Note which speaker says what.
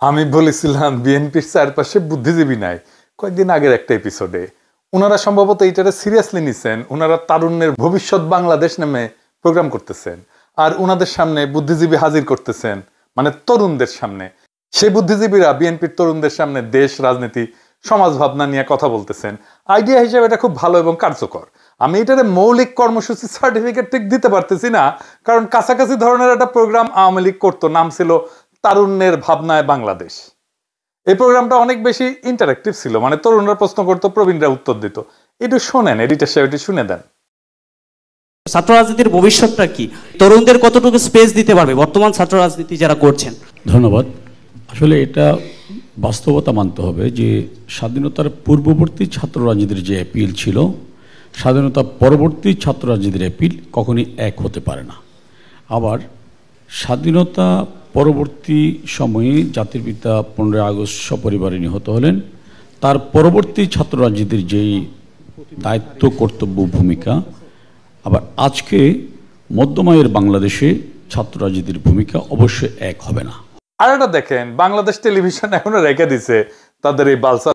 Speaker 1: আমি বলেছিলাম বিএনপির চারপাশে বুদ্ধিজীবী নাই কয়েকদিন আগের একটা এপিসোডে। ওনারা সম্ভবত এইটারে সিরিয়াসলি নিছেন। ওনারা তারুণ্যের ভবিষ্যৎ বাংলাদেশ নামে প্রোগ্রাম করতেছেন, আর ওনাদের সামনে বুদ্ধিজীবী হাজির করতেছেন, মানে তরুণদের সামনে। সেই বুদ্ধিজীবীরা বিএনপির তরুণদের সামনে দেশ, রাজনীতি, সমাজ ভাবনা নিয়ে কথা বলতেছেন। আইডিয়া হিসেবে এটা খুব ভালো এবং কার্যকর। আমি এটারে মৌলিক কর্মসূচি সার্টিফিকেট ঠিক দিতে পারতেছি না, কারণ কাছাকাছি ধরনের একটা প্রোগ্রাম আওয়ামী লীগ করতো, নাম ছিল তারুণ্যের ভাবনায় বাংলাদেশ। এই প্রোগ্রামটা অনেক বেশি ইন্টারেক্টিভ ছিল, মানে তরুণরা প্রশ্ন করতো, প্রবীণরা উত্তর দিত। একটু শোনেন, এডিটর সাহেব একটু শুনে দেন।
Speaker 2: ছাত্র রাজনীতির ভবিষ্যৎটা কি, তরুণদের কতটুকু স্পেস দিতে পারবে বর্তমান ছাত্র রাজনীতি যারা করছেন?
Speaker 3: ধন্যবাদ। আসলে এটা বাস্তবতা মানতে হবে যে স্বাধীনতার পূর্ববর্তী ছাত্র রাজনীতির যে অ্যাপিল ছিল, স্বাধীনতা পরবর্তী ছাত্র রাজনীতির অ্যাপিল কখনই এক হতে পারে না। আবার স্বাধীনতা পরবর্তী সময়ে জাতির পিতা 15 আগস্ট সপরিবারে নিহত হলেন, তার পরবর্তী ছাত্র রাজনীতির যেই দায়িত্ব, কর্তব্য, ভূমিকা, আবার আজকে মধ্যমায়ের বাংলাদেশে ছাত্র রাজনীতির ভূমিকা অবশ্যই এক হবে না।
Speaker 1: আর এটা দেখেন, বাংলাদেশ টেলিভিশন এখনো রেখে দিছে তাদের এই বালসা